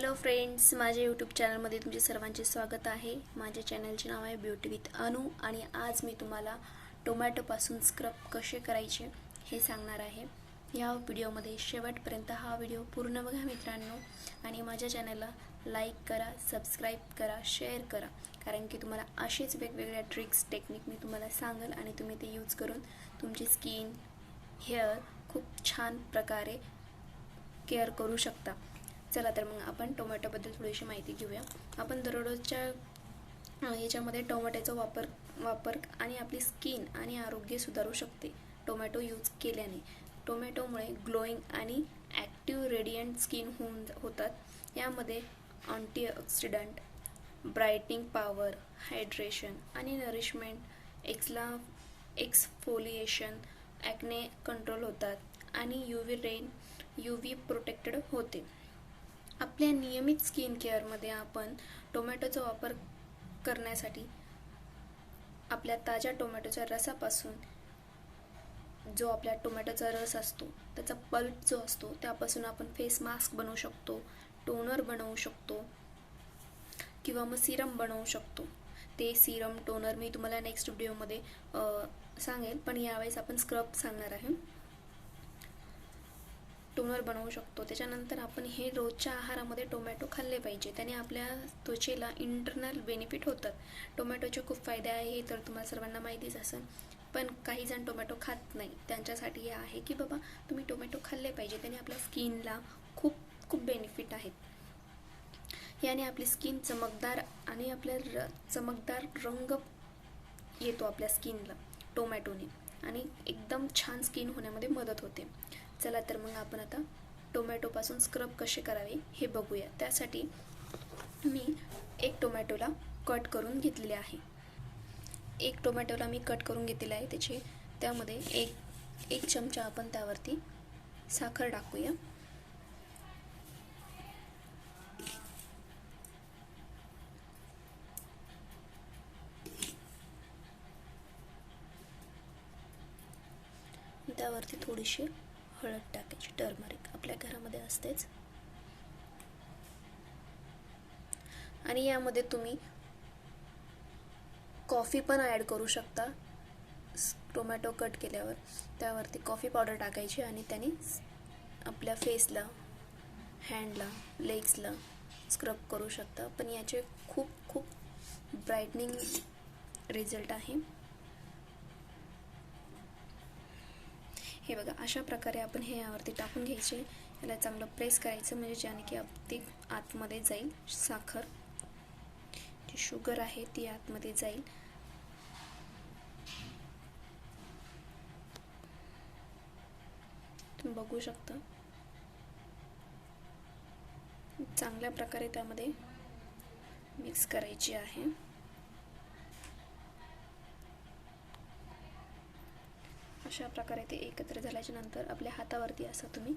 Hello friends, माझ्या YouTube चॅनलमध्ये तुमचे सर्वांचे स्वागत आहे। माझ्या चॅनलचे नाव आहे ब्युटी विथ अनु आणि आज मी तुम्हाला टोमॅटोपासून स्क्रब कसे करायचे हे सांगणार आहे। या व्हिडिओमध्ये शेवटपर्यंत हा व्हिडिओ पूर्ण बघा मित्रांनो आणि माझ्या चॅनलला लाईक करा, सबस्क्राईब करा, शेअर करा, कारण की तुम्हाला असेच वेगवेगळ्या ट्रिक्स टेक्निक मी तुम्हाला सांगेल आणि तुम्ही ते यूज करून तुमची स्किन हेअर खूप छान प्रकारे केअर करू शकता। चला तर मग आपण टोमॅटोबद्दल थोडीशी माहिती घेऊया। आपण दररोजच्या याच्यामध्ये टोमॅटोचा वापर आणि आपली स्किन आणि आरोग्य सुधारू शकते। टोमॅटो यूज केल्याने टोमॅटोमुळे ग्लोईंग आणि ॲक्टिव्ह रेडियंट स्किन होतात। यामध्ये अँटीऑक्सिडंट, ब्राईटनिंग पॉवर, हायड्रेशन आणि नरिशमेंट, एक्सफोलिएशन, ॲक्ने कंट्रोल होतात आणि UV प्रोटेक्टेड होते। आपल्या नियमित स्किन केअरमध्ये आपण टोमॅटोचा वापर करण्यासाठी आपल्या ताज्या टोमॅटोच्या रसापासून जो आपल्या टोमॅटोचा रस असतो त्याचा पल्प जो असतो त्यापासून आपण फेस मास्क बनवू शकतो, टोनर बनवू शकतो किंवा मग सिरम बनवू शकतो। ते सिरम टोनर मी तुम्हाला नेक्स्ट व्हिडिओमध्ये सांगेल, पण यावेळेस आपण स्क्रब सांगणार आहे। टोनर बनवू शकतो। त्याच्यानंतर आपण हे रोजच्या आहारामध्ये टोमॅटो खाल्ले पाहिजे, त्याने आपल्या त्वचेला इंटरनल बेनिफिट होतात। टोमॅटोचे खूप फायदे आहे हे तर तुम्हाला सर्वांना माहितीच असेल, पण काही जण टोमॅटो खात नाही, त्यांच्यासाठी हे आहे की बाबा तुम्ही टोमॅटो खाल्ले पाहिजे, त्याने आपल्या स्किनला खूप बेनिफिट आहेत। याने आपली स्किन चमकदार आणि आपल्या चमकदार रंग येतो आपल्या स्किनला टोमॅटोने आणि एकदम छान स्किन होण्यामध्ये मदत होते। चला तर मग आपण आता टोमॅटोपासून स्क्रब कसे करावे हे बघूया। त्यासाठी मी एक टोमॅटोला कट करून घेतलेले आहे। एक टोमॅटोला मी कट करून घेतलेला आहे। त्यामध्ये एक चमचा आपण त्यावरती साखर टाकूया। त्यावरती थोडीशी हळद टाकायची, टर्मरिक आपल्या घरामध्ये असतेच। आणि यामध्ये तुम्ही कॉफी पण ॲड करू शकता। टोमॅटो कट केल्यावर त्यावरती कॉफी पावडर टाकायची आणि त्याने आपल्या फेसला, हँडला, लेग्सला स्क्रब करू शकता। पण याचे खूप ब्राईटनिंग रिझल्ट आहे। हे बघा, अशा प्रकारे आपण हे यावरती टाकून घ्यायचे, याला चांगलं प्रेस करायचं, म्हणजे ज्याने की ती आतमध्ये जाईल, साखर जी शुगर आहे ती आतमध्ये जाईल। तुम्ही बघू शकता चांगल्या प्रकारे त्यामध्ये मिक्स करायची आहे। अशा प्रकारे ते एकत्र झाल्याच्या नंतर आपल्या हातावरती असं तुम्ही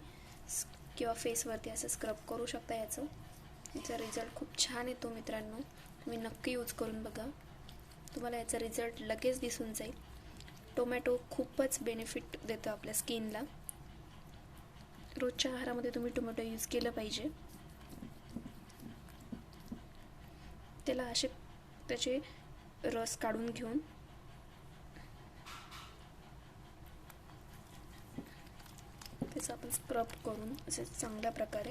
किंवा फेसवरती असं स्क्रब करू शकता। याचा रिझल्ट खूप छान येतो मित्रांनो, तुम्ही नक्की यूज करून बघा, तुम्हाला याचा रिझल्ट लगेच दिसून जाईल। टोमॅटो खूपच बेनिफिट देतो आपल्या स्किनला। रोजच्या आहारामध्ये तुम्ही टोमॅटो यूज केलं पाहिजे। त्याचे रस काढून घेऊन त्याचा आपण स्क्रब करून असे चांगल्या प्रकारे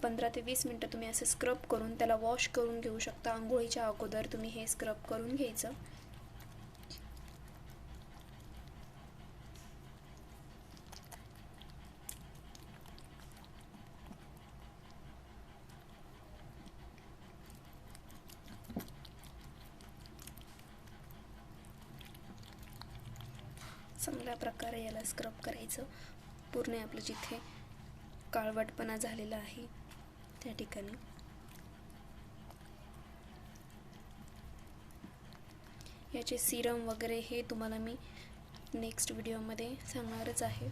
15 ते 20 मिनिटं तुम्ही असे स्क्रब करून त्याला वॉश करून घेऊ शकता। आंघोळीच्या अगोदर तुम्ही हे स्क्रब करून घ्यायचं। चांगल्या प्रकारे याला स्क्रब करायचं। पूर्ण आपलं जिथे काळवटपणा झालेला आहे त्या ठिकाणी याचे सिरम वगैरे हे तुम्हाला मी नेक्स्ट व्हिडिओमध्ये सांगणारच आहे।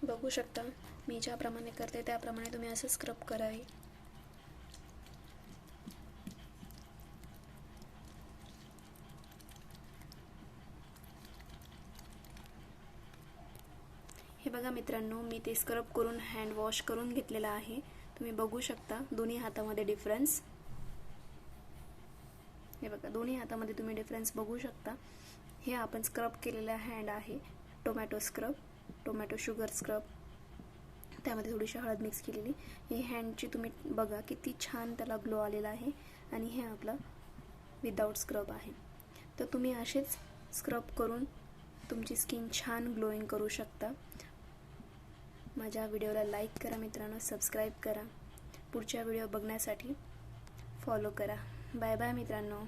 बघू शकता मी ज्याप्रमाणे करते त्याप्रमाणे तुम्ही असं स्क्रब करावे। हे बघा मित्रांनो, मी ते स्क्रब करून हँड वॉश करून घेतलेला आहे. तुम्ही बघू शकता दोन्ही हातामध्ये डिफरन्स. हे बघा दोन्ही हातामध्ये तुम्ही डिफरन्स बघू शकता. हे आपण स्क्रब केलेला हँड आहे, tomato scrub, tomato sugar scrub, त्यामध्ये थोडीशी हळद मिक्स केलेली. ही हँडची तुम्ही बघा किती छान त्याला ग्लो आलेला आहे. आणि हे आपलं विदाउट स्क्रब आहे. तर तुम्ही असेच स्क्रब करून तुमची स्किन छान ग्लोईंग करू शकता. माझ्या व्हिडिओला लाईक करा मित्रांनो, सबस्क्राईब करा. पुढच्या व्हिडिओ बघण्यासाठी फॉलो करा. बाय बाय मित्रांनो.